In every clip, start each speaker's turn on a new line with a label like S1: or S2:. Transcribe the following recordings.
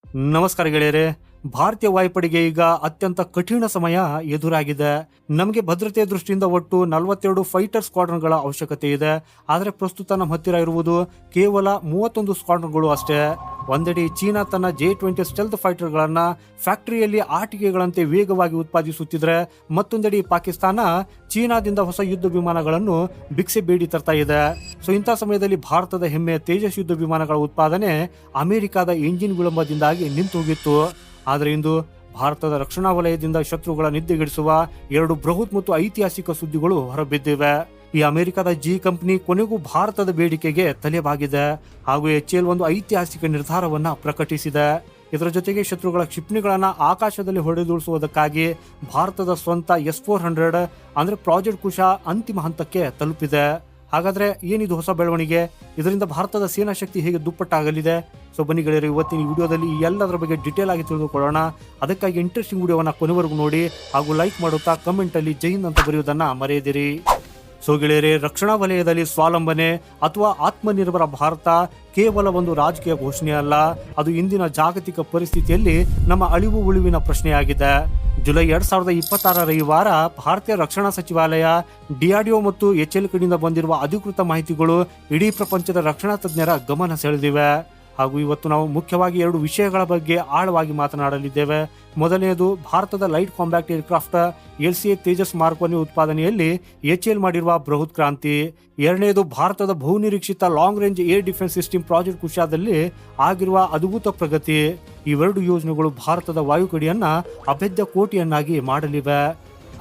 S1: ನಮಸ್ಕಾರ ಗೆಳೆಯರೆ. ಭಾರತೀಯ ವಾಯುಪಡೆಗೆ ಈಗ ಅತ್ಯಂತ ಕಠಿಣ ಸಮಯ ಎದುರಾಗಿದೆ. ನಮಗೆ ಭದ್ರತೆಯ ದೃಷ್ಟಿಯಿಂದ ಒಟ್ಟು 42 ಫೈಟರ್ ಸ್ಕ್ವಾಡ್ರನ್ಗಳ ಅವಶ್ಯಕತೆ ಇದೆ. ಆದರೆ ಪ್ರಸ್ತುತ ನಮ್ಮ ಹತ್ತಿರ ಇರುವುದು ಕೇವಲ 31 ಸ್ಕ್ವಾಡ್ರನ್ಗಳು ಅಷ್ಟೇ. ಒಂದೆಡೆ ಚೀನಾ ತನ್ನ J-20 ಸ್ಟೆಲ್ತ್ ಫೈಟರ್ಗಳನ್ನ ಫ್ಯಾಕ್ಟರಿಯಲ್ಲಿ ಆಟಿಕೆಗಳಂತೆ ವೇಗವಾಗಿ ಉತ್ಪಾದಿಸುತ್ತಿದ್ರೆ, ಮತ್ತೊಂದೆಡೆ ಪಾಕಿಸ್ತಾನ ಚೀನಾದಿಂದ ಹೊಸ ಯುದ್ಧ ವಿಮಾನಗಳನ್ನು ಭಿಕ್ಷೆ ಬೇಡಿ ತರ್ತಾ ಇದೆ. ಸೊ ಇಂಥ ಸಮಯದಲ್ಲಿ ಭಾರತದ ಹೆಮ್ಮೆಯ ತೇಜಸ್ ಯುದ್ಧ ವಿಮಾನಗಳ ಉತ್ಪಾದನೆ ಅಮೆರಿಕದ ಎಂಜಿನ್ ವಿಳಂಬದಿಂದಾಗಿ ನಿಂತು ಹೋಗಿತ್ತು. ಆದರೆ ಇಂದು ಭಾರತದ ರಕ್ಷಣಾ ವಲಯದಿಂದ ಶತ್ರುಗಳ ನಿದ್ದೆಗೆಡಿಸುವ 2 ಬೃಹತ್ ಮತ್ತು ಐತಿಹಾಸಿಕ ಸುದ್ದಿಗಳು ಹೊರಬಿದ್ದಿವೆ. ಈ ಅಮೆರಿಕದ ಜಿ ಕಂಪನಿ ಕೊನೆಗೂ ಭಾರತದ ಬೇಡಿಕೆಗೆ ತಲೆಬಾಗಿದೆ ಹಾಗೂ HAL ಒಂದು ಐತಿಹಾಸಿಕ ನಿರ್ಧಾರವನ್ನ ಪ್ರಕಟಿಸಿದೆ. ಇದರ ಜೊತೆಗೆ ಶತ್ರುಗಳ ಕ್ಷಿಪಣಿಗಳನ್ನ ಆಕಾಶದಲ್ಲಿ ಹೊಡೆದುಳಿಸುವುದಕ್ಕಾಗಿ ಭಾರತದ ಸ್ವಂತ S-400 ಅಂದ್ರೆ ಪ್ರಾಜೆಕ್ಟ್ ಕುಶ ಅಂತಿಮ ಹಂತಕ್ಕೆ ತಲುಪಿದೆ. ಹಾಗಾದ್ರೆ ಏನಿದು ಹೊಸ ಬೆಳವಣಿಗೆ? ಇದರಿಂದ ಭಾರತದ ಸೇನಾ ಶಕ್ತಿ ಹೇಗೆ ದುಪ್ಪಟ್ಟಾಗಲಿದೆ? ಸೊ ಬನ್ನಿ ಗೆಳೆಯರು, ಇವತ್ತಿನ ವಿಡಿಯೋದಲ್ಲಿ ಎಲ್ಲದರ ಬಗ್ಗೆ ಡಿಟೇಲ್ ಆಗಿ ತಿಳಿದುಕೊಳ್ಳೋಣ. ಅದಕ್ಕಾಗಿ ಇಂಟ್ರೆಸ್ಟಿಂಗ್ ವಿಡಿಯೋವನ್ನ ಕೊನೆವರೆಗೂ ನೋಡಿ ಹಾಗೂ ಲೈಕ್ ಮಾಡುತ್ತಾ ಕಮೆಂಟ್ ಅಲ್ಲಿ ಜೈ ಹಿಂದ್ ಅಂತ ಬರೆಯುವುದನ್ನ ಮರೆಯದಿರಿ. ಸೊ ಗೆಳೆಯರೆ, ರಕ್ಷಣಾ ವಲಯದಲ್ಲಿ ಸ್ವಾವಲಂಬನೆ ಅಥವಾ ಆತ್ಮನಿರ್ಭರ ಭಾರತ ಕೇವಲ ಒಂದು ರಾಜಕೀಯ ಘೋಷಣೆ ಅಲ್ಲ, ಅದು ಇಂದಿನ ಜಾಗತಿಕ ಪರಿಸ್ಥಿತಿಯಲ್ಲಿ ನಮ್ಮ ಅಳಿವು ಉಳಿವಿನ ಪ್ರಶ್ನೆಯಾಗಿದೆ. ಜುಲೈ 2026 ರವಿವಾರ ಭಾರತೀಯ ರಕ್ಷಣಾ ಸಚಿವಾಲಯ, DRDO ಮತ್ತು HAL ಕಡೆಯಿಂದ ಬಂದಿರುವ ಅಧಿಕೃತ ಮಾಹಿತಿಗಳು ಇಡೀ ಪ್ರಪಂಚದ ರಕ್ಷಣಾ ತಜ್ಞರ ಗಮನ ಸೆಳೆದಿವೆ. ಹಾಗೂ ಇವತ್ತು ನಾವು ಮುಖ್ಯವಾಗಿ 2 ವಿಷಯಗಳ ಬಗ್ಗೆ ಆಳವಾಗಿ ಮಾತನಾಡಲಿದ್ದೇವೆ. ಮೊದಲನೆಯದು ಭಾರತದ light combat aircraft LCA Tejas mark 1 ಉತ್ಪಾದನೆಯಲ್ಲಿ HAL ಮಾಡಿರುವ ಬೃಹತ್ ಕ್ರಾಂತಿ. ಎರಡನೆಯದು ಭಾರತದ ಬಹುನಿರೀಕ್ಷಿತ long range air defence system project ಕುಶಾದಲ್ಲಿ ಆಗಿರುವ ಅದ್ಭುತ ಪ್ರಗತಿ. ಇವೆರಡು ಯೋಜನೆಗಳು ಭಾರತದ ವಾಯುಕಡಿಯನ್ನ ಅಭೇದ್ಯ ಕೋಟೆಯನ್ನಾಗಿ ಮಾಡಲಿವೆ.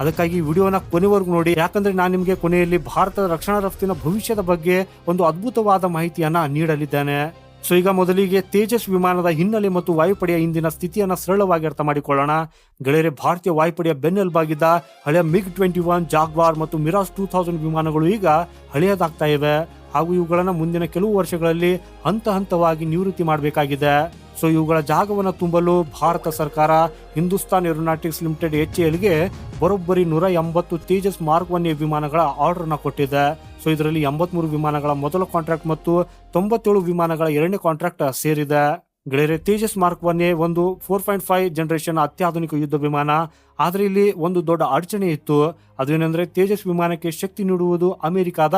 S1: ಅದಕ್ಕಾಗಿ ವಿಡಿಯೋನ ಕೊನೆವರೆಗೂ ನೋಡಿ, ಯಾಕಂದ್ರೆ ನಾನು ನಿಮಗೆ ಕೊನೆಯಲ್ಲಿ ಭಾರತದ ರಕ್ಷಣಾ ರಫ್ತಿನ ಭವಿಷ್ಯದ ಬಗ್ಗೆ ಒಂದು ಅದ್ಭುತವಾದ ಮಾಹಿತಿಯನ್ನ ನೀಡಲಿದ್ದೇನೆ. ಸೊ ಈಗ ಮೊದಲಿಗೆ ತೇಜಸ್ ವಿಮಾನದ ಹಿನ್ನೆಲೆ ಮತ್ತು ವಾಯುಪಡೆಯ ಇಂದಿನ ಸ್ಥಿತಿಯನ್ನ ಸರಳವಾಗಿ ಅರ್ಥ ಮಾಡಿಕೊಳ್ಳೋಣ. ಗೆಳೆಯರೆ, ಭಾರತೀಯ ವಾಯುಪಡೆಯ ಬೆನ್ನೆಲುಬಾಗಿದ್ದ ಹಳೆಯ MiG-21, ಜಾಗ್ವಾರ್ ಮತ್ತು ಮಿರಾಜ್ 2000 ವಿಮಾನಗಳು ಈಗ ಹಳೆಯದಾಗ್ತಾ ಇವೆ ಹಾಗೂ ಇವುಗಳನ್ನ ಮುಂದಿನ ಕೆಲವು ವರ್ಷಗಳಲ್ಲಿ ಹಂತ ಹಂತವಾಗಿ ನಿವೃತ್ತಿ ಮಾಡಬೇಕಾಗಿದೆ. ಸೊ ಇವುಗಳ ಜಾಗವನ್ನು ತುಂಬಲು ಭಾರತ ಸರ್ಕಾರ ಹಿಂದೂಸ್ತಾನ್ ಏರೋನಾಟಿಕ್ಸ್ ಲಿಮಿಟೆಡ್ HALಗೆ ಬರೋಬ್ಬರಿ 180 ತೇಜಸ್ ಮಾರ್ಕ್ 1A ವಿಮಾನಗಳ ಆರ್ಡರ್ನ ಕೊಟ್ಟಿದೆ. ಸೊ ಇದರಲ್ಲಿ 83 ವಿಮಾನಗಳ ಮೊದಲ ಕಾಂಟ್ರಾಕ್ಟ್ ಮತ್ತು 97 ವಿಮಾನಗಳ ಎರಡನೇ ಕಾಂಟ್ರಾಕ್ಟ್ ಸೇರಿದೆ. ಗೆಳೆಯರೆ, ತೇಜಸ್ ಮಾರ್ಕ್ 1A ಒಂದು 4.5 ಜನರೇಷನ್ ಅತ್ಯಾಧುನಿಕ ಯುದ್ಧ ವಿಮಾನ. ಆದರೆ ಇಲ್ಲಿ ಒಂದು ದೊಡ್ಡ ಅಡಚಣೆ ಇತ್ತು. ಅದೇನೆಂದ್ರೆ ತೇಜಸ್ ವಿಮಾನಕ್ಕೆ ಶಕ್ತಿ ನೀಡುವುದು ಅಮೆರಿಕದ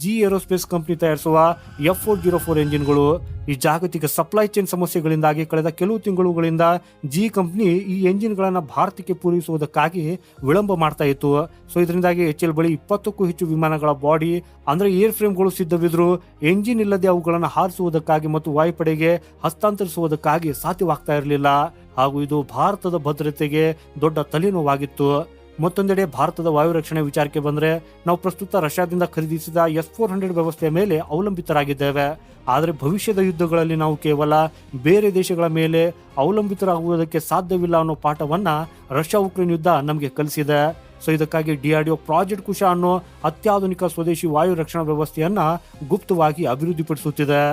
S1: ಜಿ ಏರೋಸ್ಪೇಸ್ ಕಂಪನಿ ತಯಾರಿಸುವ F404 ಎಂಜಿನ್ಗಳು. ಈ ಜಾಗತಿಕ ಸಪ್ಲೈ ಚೈನ್ ಸಮಸ್ಯೆಗಳಿಂದಾಗಿ ಕಳೆದ ಕೆಲವು ತಿಂಗಳುಗಳಿಂದ ಜಿ ಕಂಪನಿ ಈ ಎಂಜಿನ್ಗಳನ್ನ ಭಾರತಕ್ಕೆ ಪೂರೈಸುವುದಕ್ಕಾಗಿ ವಿಳಂಬ ಮಾಡ್ತಾ ಇತ್ತು. ಸೊ ಇದರಿಂದಾಗಿ HAL ಬಳಿ 20ಕ್ಕೂ ಹೆಚ್ಚು ವಿಮಾನಗಳ ಬಾಡಿ ಅಂದ್ರೆ ಏರ್ ಫ್ರೇಮ್ಗಳು ಸಿದ್ಧವಿದ್ರು ಎಂಜಿನ್ ಇಲ್ಲದೆ ಅವುಗಳನ್ನು ಹಾರಿಸುವುದಕ್ಕಾಗಿ ಮತ್ತು ವಾಯುಪಡೆಗೆ ಹಸ್ತಾಂತರಿಸುವುದಕ್ಕಾಗಿ ಸಾಧ್ಯವಾಗ್ತಾ ಇರಲಿಲ್ಲ. ಹಾಗೂ ಇದು ಭಾರತದ ಭದ್ರತೆಗೆ ದೊಡ್ಡ ತಲೆನೋವಾಗಿತ್ತು. ಮತ್ತೊಂದೆಡೆ ಭಾರತದ ವಾಯು ರಕ್ಷಣೆ ವಿಚಾರಕ್ಕೆ ಬಂದ್ರೆ, ನಾವು ಪ್ರಸ್ತುತ ರಷ್ಯಾದಿಂದ ಖರೀದಿಸಿದ S-400 ವ್ಯವಸ್ಥೆಯ ಮೇಲೆ ಅವಲಂಬಿತರಾಗಿದ್ದೇವೆ. ಆದರೆ ಭವಿಷ್ಯದ ಯುದ್ಧಗಳಲ್ಲಿ ನಾವು ಕೇವಲ ಬೇರೆ ದೇಶಗಳ ಮೇಲೆ ಅವಲಂಬಿತರಾಗುವುದಕ್ಕೆ ಸಾಧ್ಯವಿಲ್ಲ ಅನ್ನೋ ಪಾಠವನ್ನ ರಷ್ಯಾ ಉಕ್ರೇನ್ ಯುದ್ಧ ನಮಗೆ ಕಲಿಸಿದೆ. ಸೊ ಇದಕ್ಕಾಗಿ DRDO ಪ್ರಾಜೆಕ್ಟ್ ಕುಶ ಅನ್ನೋ ಅತ್ಯಾಧುನಿಕ ಸ್ವದೇಶಿ ವಾಯು ರಕ್ಷಣಾ ವ್ಯವಸ್ಥೆಯನ್ನ ಗುಪ್ತವಾಗಿ ಅಭಿವೃದ್ಧಿಪಡಿಸುತ್ತಿದೆ.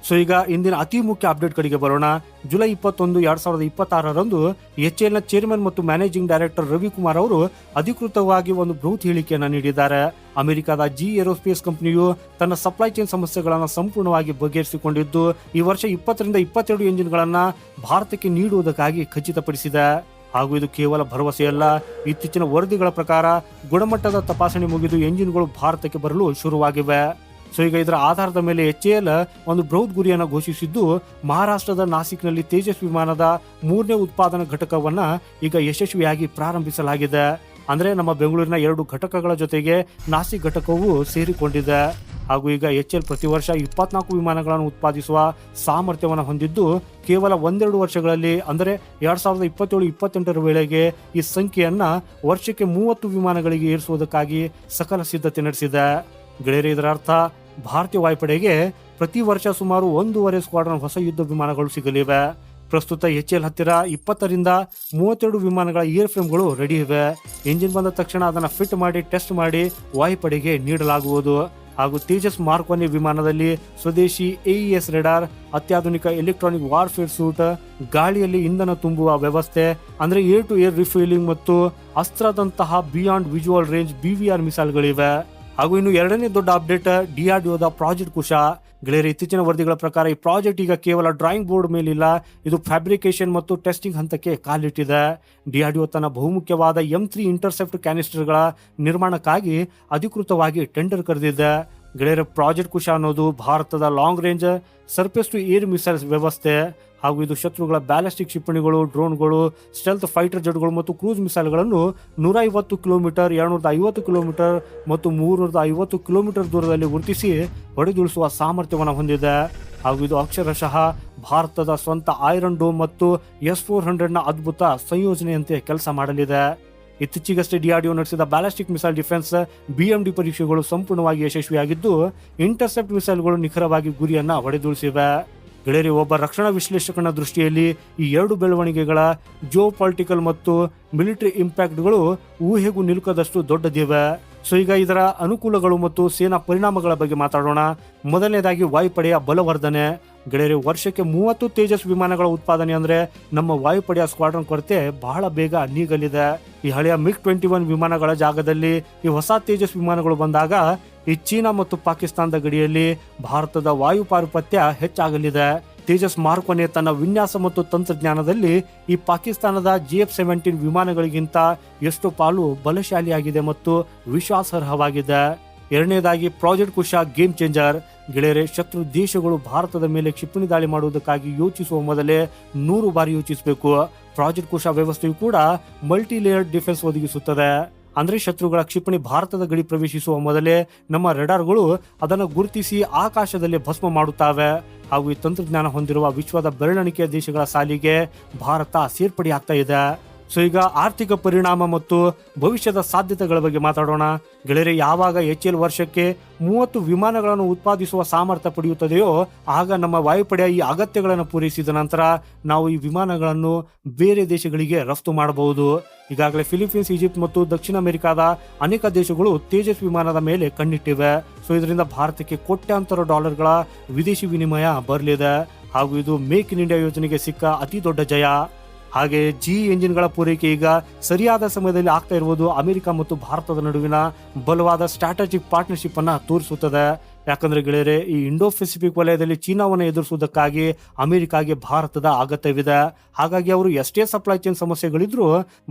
S1: ಸೊ ಈಗ ಇಂದಿನ ಅತಿ ಮುಖ್ಯ ಅಪ್ಡೇಟ್ ಕಡೆಗೆ ಬರೋಣ. ಜುಲೈ 21, 2026ರಂದು HALನ ಚೇರ್ಮನ್ ಮತ್ತು ಮ್ಯಾನೇಜಿಂಗ್ ಡೈರೆಕ್ಟರ್ ರವಿಕುಮಾರ್ ಅವರು ಅಧಿಕೃತವಾಗಿ ಒಂದು ಬೃಹತ್ ಹೇಳಿಕೆಯನ್ನ ನೀಡಿದ್ದಾರೆ. ಅಮೆರಿಕದ ಜಿ ಏರೋಸ್ಪೇಸ್ ಕಂಪನಿಯು ತನ್ನ ಸಪ್ಲೈ ಚೈನ್ ಸಮಸ್ಯೆಗಳನ್ನು ಸಂಪೂರ್ಣವಾಗಿ ಬಗೆಹರಿಸಿಕೊಂಡಿದ್ದು ಈ ವರ್ಷ 20 ರಿಂದ 22 ಎಂಜಿನ್ಗಳನ್ನ ಭಾರತಕ್ಕೆ ನೀಡುವುದಕ್ಕಾಗಿ ಖಚಿತಪಡಿಸಿದೆ. ಹಾಗೂ ಇದು ಕೇವಲ ಭರವಸೆಯಲ್ಲ, ಇತ್ತೀಚಿನ ವರದಿಗಳ ಪ್ರಕಾರ ಗುಣಮಟ್ಟದ ತಪಾಸಣೆ ಮುಗಿದು ಎಂಜಿನ್ಗಳು ಭಾರತಕ್ಕೆ ಬರಲು ಶುರುವಾಗಿವೆ. ಸೊ ಈಗ ಇದರ ಆಧಾರದ ಮೇಲೆ HAL ಒಂದು ಬೃಹತ್ ಗುರಿಯನ್ನು ಘೋಷಿಸಿದ್ದು, ಮಹಾರಾಷ್ಟ್ರದ ನಾಸಿಕ್ನಲ್ಲಿ ತೇಜಸ್ ವಿಮಾನದ 3ನೇ ಉತ್ಪಾದನಾ ಘಟಕವನ್ನ ಈಗ ಯಶಸ್ವಿಯಾಗಿ ಪ್ರಾರಂಭಿಸಲಾಗಿದೆ. ಅಂದ್ರೆ ನಮ್ಮ ಬೆಂಗಳೂರಿನ 2 ಘಟಕಗಳ ಜೊತೆಗೆ ನಾಸಿಕ್ ಘಟಕವು ಸೇರಿಕೊಂಡಿದೆ. ಹಾಗೂ ಈಗ HAL ಪ್ರತಿ ವರ್ಷ 24 ವಿಮಾನಗಳನ್ನು ಉತ್ಪಾದಿಸುವ ಸಾಮರ್ಥ್ಯವನ್ನು ಹೊಂದಿದ್ದು, ಕೇವಲ 1-2 ವರ್ಷಗಳಲ್ಲಿ ಅಂದರೆ 2027-28 ವೇಳೆಗೆ ಈ ಸಂಖ್ಯೆಯನ್ನ ವರ್ಷಕ್ಕೆ 30 ವಿಮಾನಗಳಿಗೆ ಏರಿಸುವುದಕ್ಕಾಗಿ ಸಕಲ ಸಿದ್ಧತೆ ನಡೆಸಿದೆ. ಗೆಳೆಯರೆ, ಇದರ ಅರ್ಥ ಭಾರತೀಯ ವಾಯುಪಡೆಗೆ ಪ್ರತಿ ವರ್ಷ ಸುಮಾರು 1.5 ಸ್ಕ್ವಾಡ್ರನ್ ಹೊಸ ಯುದ್ಧ ವಿಮಾನಗಳು ಸಿಗಲಿವೆ. ಪ್ರಸ್ತುತ HAL ಹತ್ತಿರ 20 ರಿಂದ 32 ವಿಮಾನಗಳ ಏರ್ ಫ್ರೇಮ್ಗಳು ರೆಡಿ ಇವೆ. ಎಂಜಿನ್ ಬಂದ ತಕ್ಷಣ ಅದನ್ನು ಫಿಟ್ ಮಾಡಿ ಟೆಸ್ಟ್ ಮಾಡಿ ವಾಯುಪಡೆಗೆ ನೀಡಲಾಗುವುದು. ಹಾಗೂ ತೇಜಸ್ ಮಾರ್ಕ್ 1A ವಿಮಾನದಲ್ಲಿ ಸ್ವದೇಶಿ AES ರೆಡಾರ್, ಅತ್ಯಾಧುನಿಕ ಎಲೆಕ್ಟ್ರಾನಿಕ್ ವಾರ್ಫೇರ್ ಸೂಟ್, ಗಾಳಿಯಲ್ಲಿ ಇಂಧನ ತುಂಬುವ ವ್ಯವಸ್ಥೆ ಅಂದ್ರೆ ಏರ್ ಟು ಏರ್ ರಿಫ್ಯೂಲಿಂಗ್ ಮತ್ತು ಅಸ್ತ್ರದಂತಹ ಬಿಯಾಂಡ್ ವಿಜುವಲ್ ರೇಂಜ್ BVR ಮಿಸೈಲ್ಗಳಿವೆ. ಹಾಗೂ ಇನ್ನು ಎರಡನೇ ದೊಡ್ಡ ಅಪ್ಡೇಟ್ DRDOದ ಪ್ರಾಜೆಕ್ಟ್ ಕುಶ. ಗೆಳೆಯರೆ, ಇತ್ತೀಚಿನ ವರದಿಗಳ ಪ್ರಕಾರ ಈ ಪ್ರಾಜೆಕ್ಟ್ ಈಗ ಕೇವಲ ಡ್ರಾಯಿಂಗ್ ಬೋರ್ಡ್ ಮೇಲಿಲ್ಲ, ಇದು ಫ್ಯಾಬ್ರಿಕೇಶನ್ ಮತ್ತು ಟೆಸ್ಟಿಂಗ್ ಹಂತಕ್ಕೆ ಕಾಲಿಟ್ಟಿದೆ. ಡಿಆರ್ಡಿಒ ತನ್ನ ಬಹುಮುಖ್ಯವಾದ M3 ಇಂಟರ್ಸೆಪ್ಟ್ ಕ್ಯಾನಿಸ್ಟರ್ಗಳ ನಿರ್ಮಾಣಕ್ಕಾಗಿ ಅಧಿಕೃತವಾಗಿ ಟೆಂಡರ್ ಕರೆದಿದೆ. ಗೆಳೆಯರೆ, ಪ್ರಾಜೆಕ್ಟ್ ಕುಶ ಅನ್ನೋದು ಭಾರತದ long range surface to air missiles ವ್ಯವಸ್ಥೆ, ಹಾಗೂ ಇದು ಶತ್ರುಗಳ ಬ್ಯಾಲಿಸ್ಟಿಕ್ ಕ್ಷಿಪಣಿಗಳು, ಡ್ರೋನ್ಗಳು, ಸ್ಟೆಲ್ತ್ ಫೈಟರ್ ಜೆಟ್ಗಳು ಮತ್ತು ಕ್ರೂಸ್ ಮಿಸೈಲ್ಗಳನ್ನು 150 ಕಿಲೋಮೀಟರ್, 250 ಕಿಲೋಮೀಟರ್ ಮತ್ತು 350 ಕಿಲೋಮೀಟರ್ ದೂರದಲ್ಲಿ ಗುರುತಿಸಿ ಹೊಡೆದುಳಿಸುವ ಸಾಮರ್ಥ್ಯವನ್ನು ಹೊಂದಿದೆ. ಹಾಗೂ ಇದು ಅಕ್ಷರಶಃ ಭಾರತದ ಸ್ವಂತ ಐರನ್ ಡೋಮ್ ಮತ್ತು S-400ನ ಅದ್ಭುತ ಸಂಯೋಜನೆಯಂತೆ ಕೆಲಸ ಮಾಡಲಿದೆ. ಇತ್ತೀಚೆಗಷ್ಟೇ ಡಿಆರ್ಡಿಒ ನಡೆಸಿದ ಬ್ಯಾಲಿಸ್ಟಿಕ್ ಮಿಸೈಲ್ ಡಿಫೆನ್ಸ್ BMD ಪರೀಕ್ಷೆಗಳು ಸಂಪೂರ್ಣವಾಗಿ ಯಶಸ್ವಿಯಾಗಿದ್ದು, ಇಂಟರ್ಸೆಪ್ಟ್ ಮಿಸೈಲ್ಗಳು ನಿಖರವಾಗಿ ಗುರಿಯನ್ನ ಹೊಡೆದುಳಿಸಿವೆ. ಗೆಳೆಯರಿ, ಒಬ್ಬ ರಕ್ಷಣಾ ವಿಶ್ಲೇಷಕನ ದೃಷ್ಟಿಯಲ್ಲಿ ಈ ಎರಡು ಬೆಳವಣಿಗೆಗಳ ಜಿಯೋಪಾಲಿಟಿಕಲ್ ಮತ್ತು ಮಿಲಿಟರಿ ಇಂಪ್ಯಾಕ್ಟ್ಗಳು ಊಹೆಗೂ ನಿಲುಕದಷ್ಟು ದೊಡ್ಡದಿವೆ. ಸೊ ಈಗ ಇದರ ಅನುಕೂಲಗಳು ಮತ್ತು ಸೇನಾ ಪರಿಣಾಮಗಳ ಬಗ್ಗೆ ಮಾತಾಡೋಣ. ಮೊದಲನೇದಾಗಿ ವಾಯುಪಡೆಯ ಬಲವರ್ಧನೆ. ಗೆಳೆಯರಿ, ವರ್ಷಕ್ಕೆ 30 ತೇಜಸ್ ವಿಮಾನಗಳ ಉತ್ಪಾದನೆ ಅಂದ್ರೆ ನಮ್ಮ ವಾಯುಪಡೆಯ ಸ್ಕ್ವಾಡ್ರನ್ ಕೊರತೆ ಬಹಳ ಬೇಗ ನೀಗಲಿದೆ. ಈ ಹಳೆಯ MiG-21 ವಿಮಾನಗಳ ಜಾಗದಲ್ಲಿ ಈ ಹೊಸ ತೇಜಸ್ ವಿಮಾನಗಳು ಬಂದಾಗ ಈ ಚೀನಾ ಮತ್ತು ಪಾಕಿಸ್ತಾನದ ಗಡಿಯಲ್ಲಿ ಭಾರತದ ವಾಯು ಪಾರುಪತ್ಯ ಹೆಚ್ಚಾಗಲಿದೆ. ತೇಜಸ್ ಮಾರ್ಕ್ 1 ತನ್ನ ವಿನ್ಯಾಸ ಮತ್ತು ತಂತ್ರಜ್ಞಾನದಲ್ಲಿ ಈ ಪಾಕಿಸ್ತಾನದ GF-17 ವಿಮಾನಗಳಿಗಿಂತ ಎಷ್ಟು ಪಾಲು ಬಲಶಾಲಿಯಾಗಿದೆ ಮತ್ತು ವಿಶ್ವಾಸಾರ್ಹವಾಗಿದೆ. ಎರಡನೇದಾಗಿ ಪ್ರಾಜೆಕ್ಟ್ ಕುಶ ಗೇಮ್ ಚೇಂಜರ್. ಗೆಳೆಯರೆ, ಶತ್ರು ದೇಶಗಳು ಭಾರತದ ಮೇಲೆ ಕ್ಷಿಪಣಿ ದಾಳಿ ಮಾಡುವುದಕ್ಕಾಗಿ ಯೋಚಿಸುವ ಮೊದಲೇ 100 ಬಾರಿ ಯೋಚಿಸಬೇಕು. ಪ್ರಾಜೆಕ್ಟ್ ಕುಶ ವ್ಯವಸ್ಥೆಯು ಕೂಡ ಮಲ್ಟಿ ಲೇಯರ್ಡ್ ಡಿಫೆನ್ಸ್ ಒದಗಿಸುತ್ತದೆ. ಅಂದ್ರೆ ಶತ್ರುಗಳ ಕ್ಷಿಪಣಿ ಭಾರತದ ಗಡಿ ಪ್ರವೇಶಿಸುವ ಮೊದಲೇ ನಮ್ಮ ರೆಡಾರ್ಗಳು ಅದನ್ನು ಗುರುತಿಸಿ ಆಕಾಶದಲ್ಲಿ ಭಸ್ಮ ಮಾಡುತ್ತವೆ. ಹಾಗೂ ಈ ತಂತ್ರಜ್ಞಾನ ಹೊಂದಿರುವ ವಿಶ್ವದ ಬೆರಳೆಣಿಕೆಯ ದೇಶಗಳ ಸಾಲಿಗೆ ಭಾರತ ಸೇರ್ಪಡೆಯಾಗ್ತಾ ಇದೆ. ಸೊ ಈಗ ಆರ್ಥಿಕ ಪರಿಣಾಮ ಮತ್ತು ಭವಿಷ್ಯದ ಸಾಧ್ಯತೆಗಳ ಬಗ್ಗೆ ಮಾತಾಡೋಣ. ಗೆಳೆಯರೆ, ಯಾವಾಗ HAL ವರ್ಷಕ್ಕೆ 30 ವಿಮಾನಗಳನ್ನು ಉತ್ಪಾದಿಸುವ ಸಾಮರ್ಥ್ಯ ಪಡೆಯುತ್ತದೆಯೋ ಆಗ ನಮ್ಮ ವಾಯುಪಡೆಯ ಈ ಅಗತ್ಯಗಳನ್ನು ಪೂರೈಸಿದ ನಂತರ ನಾವು ಈ ವಿಮಾನಗಳನ್ನು ಬೇರೆ ದೇಶಗಳಿಗೆ ರಫ್ತು ಮಾಡಬಹುದು. ಈಗಾಗಲೇ ಫಿಲಿಪೀನ್ಸ್, ಈಜಿಪ್ಟ್ ಮತ್ತು ದಕ್ಷಿಣ ಅಮೆರಿಕಾದ ಅನೇಕ ದೇಶಗಳು ತೇಜಸ್ ವಿಮಾನದ ಮೇಲೆ ಕಣ್ಣಿಟ್ಟಿವೆ. ಸೊ ಇದರಿಂದ ಭಾರತಕ್ಕೆ ಕೋಟ್ಯಾಂತರ ಡಾಲರ್ಗಳ ವಿದೇಶಿ ವಿನಿಮಯ ಬರಲಿದೆ. ಹಾಗೂ ಇದು ಮೇಕ್ ಇನ್ ಇಂಡಿಯಾ ಯೋಜನೆಗೆ ಸಿಕ್ಕ ಅತಿ ದೊಡ್ಡ ಜಯ. ಹಾಗೆ GE ಎಂಜಿನ್ಗಳ ಪೂರೈಕೆ ಈಗ ಸರಿಯಾದ ಸಮಯದಲ್ಲಿ ಆಗ್ತಾ ಇರುವುದು ಅಮೆರಿಕ ಮತ್ತು ಭಾರತದ ನಡುವಿನ ಬಲವಾದ ಸ್ಟ್ರಾಟಜಿಕ್ ಪಾರ್ಟ್ನರ್ಶಿಪ್ ಅನ್ನ ತೋರಿಸುತ್ತದೆ. ಯಾಕಂದ್ರೆ ಗೆಳೆಯರೆ, ಈ ಇಂಡೋ ಪೆಸಿಫಿಕ್ ವಲಯದಲ್ಲಿ ಚೀನಾವನ್ನು ಎದುರಿಸುವುದಕ್ಕಾಗಿ ಅಮೆರಿಕಾಗೆ ಭಾರತದ ಅಗತ್ಯವಿದೆ. ಹಾಗಾಗಿ ಅವರು ಎಷ್ಟೇ ಸಪ್ಲೈ ಚೈನ್ ಸಮಸ್ಯೆಗಳಿದ್ರೂ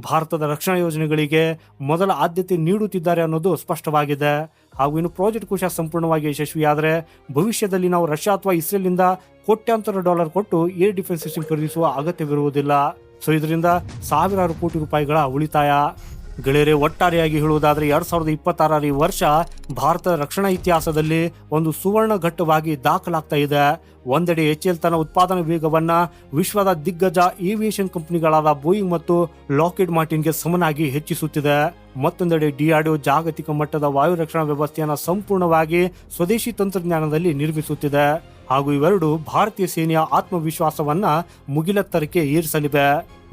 S1: ಭಾರತದ ರಕ್ಷಣಾ ಯೋಜನೆಗಳಿಗೆ ಮೊದಲ ಆದ್ಯತೆ ನೀಡುತ್ತಿದ್ದಾರೆ ಅನ್ನೋದು ಸ್ಪಷ್ಟವಾಗಿದೆ. ಹಾಗೂ ಇನ್ನು ಪ್ರಾಜೆಕ್ಟ್ ಕುಶ ಸಂಪೂರ್ಣವಾಗಿ ಯಶಸ್ವಿಯಾದರೆ ಭವಿಷ್ಯದಲ್ಲಿ ನಾವು ರಷ್ಯಾ ಅಥವಾ ಇಸ್ರೇಲ್ನಿಂದ ಕೋಟ್ಯಾಂತರ ಡಾಲರ್ ಕೊಟ್ಟು ಏರ್ ಡಿಫೆನ್ಸ್ ಸಿಸ್ಟಮ್ ಖರೀದಿಸುವ ಅಗತ್ಯವಿರುವುದಿಲ್ಲ. ಸೊ ಇದರಿಂದ ಸಾವಿರಾರು ಕೋಟಿ ರೂಪಾಯಿಗಳ ಉಳಿತಾಯ. ಗೆಳೆಯರೆ, ಒಟ್ಟಾರೆಯಾಗಿ ಹೇಳುವುದಾದರೆ 2026 ಈ ವರ್ಷ ಭಾರತದ ರಕ್ಷಣಾ ಇತಿಹಾಸದಲ್ಲಿ ಒಂದು ಸುವರ್ಣ ಘಟ್ಟವಾಗಿ ದಾಖಲಾಗ್ತಾ ಇದೆ. ಒಂದೆಡೆ HAL ತನ್ನ ಉತ್ಪಾದನಾ ವೇಗವನ್ನ ವಿಶ್ವದ ದಿಗ್ಗಜ ಏವಿಯೇಷನ್ ಕಂಪನಿಗಳಾದ ಬೋಯಿಂಗ್ ಮತ್ತು ಲಾಕ್ಹೀಡ್ ಮಾರ್ಟಿನ್ಗೆ ಸಮನಾಗಿ ಹೆಚ್ಚಿಸುತ್ತಿದೆ. ಮತ್ತೊಂದೆಡೆ DRDO ಜಾಗತಿಕ ಮಟ್ಟದ ವಾಯು ರಕ್ಷಣಾ ವ್ಯವಸ್ಥೆಯನ್ನು ಸಂಪೂರ್ಣವಾಗಿ ಸ್ವದೇಶಿ ತಂತ್ರಜ್ಞಾನದಲ್ಲಿ ನಿರ್ಮಿಸುತ್ತಿದೆ. ಹಾಗೂ ಇವೆರಡು ಭಾರತೀಯ ಸೇನೆಯ ಆತ್ಮವಿಶ್ವಾಸವನ್ನ ಮುಗಿಲೆತ್ತರಕ್ಕೆ ಏರಿಸಲಿವೆ.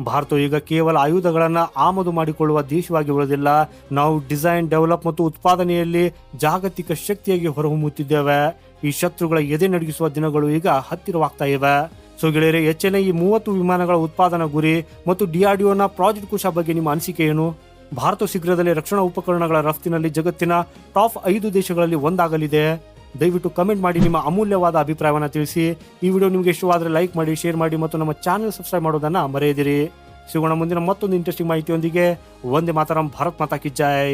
S1: ಭಾರತ ಈಗ ಕೇವಲ ಆಯುಧಗಳನ್ನ ಆಮದು ಮಾಡಿಕೊಳ್ಳುವ ದೇಶವಾಗಿ ಉಳಿದಿಲ್ಲ, ನಾವು ಡಿಸೈನ್, ಡೆವಲಪ್ ಮತ್ತು ಉತ್ಪಾದನೆಯಲ್ಲಿ ಜಾಗತಿಕ ಶಕ್ತಿಯಾಗಿ ಹೊರಹೊಮ್ಮುತ್ತಿದ್ದೇವೆ. ಈ ಶತ್ರುಗಳ ಎದೆ ನಡುಗಿಸುವ ದಿನಗಳು ಈಗ ಹತ್ತಿರವಾಗ್ತಾ ಇವೆ. ಸೊ ಗೆಳೆಯರೆ, HAL ಈ 30 ವಿಮಾನಗಳ ಉತ್ಪಾದನಾ ಗುರಿ ಮತ್ತು DRDOನ ಪ್ರಾಜೆಕ್ಟ್ ಕುಶ ಬಗ್ಗೆ ನಿಮ್ಮ ಅನಿಸಿಕೆ ಏನು? ಭಾರತ ಶೀಘ್ರದಲ್ಲೇ ರಕ್ಷಣಾ ಉಪಕರಣಗಳ ರಫ್ತಿನಲ್ಲಿ ಜಗತ್ತಿನ ಟಾಪ್ 5 ದೇಶಗಳಲ್ಲಿ ಒಂದಾಗಲಿದೆ. ದಯವಿಟ್ಟು ಕಮೆಂಟ್ ಮಾಡಿ ನಿಮ್ಮ ಅಮೂಲ್ಯವಾದ ಅಭಿಪ್ರಾಯವನ್ನು ತಿಳಿಸಿ. ಈ ವಿಡಿಯೋ ನಿಮಗೆ ಇಷ್ಟವಾದರೆ ಲೈಕ್ ಮಾಡಿ, ಶೇರ್ ಮಾಡಿ ಮತ್ತು ನಮ್ಮ ಚಾನೆಲ್ ಸಬ್ಸ್ಕ್ರೈಬ್ ಮಾಡೋದನ್ನ ಮರೆಯದಿರಿ. ಸಿಗೋಣ ಮುಂದಿನ ಮತ್ತೊಂದು ಇಂಟ್ರೆಸ್ಟಿಂಗ್ ಮಾಹಿತಿಯೊಂದಿಗೆ. ವಂದೇ ಮಾತರಂ. ಭಾರತ್ ಮಾತಾ ಕಿ ಜೈ.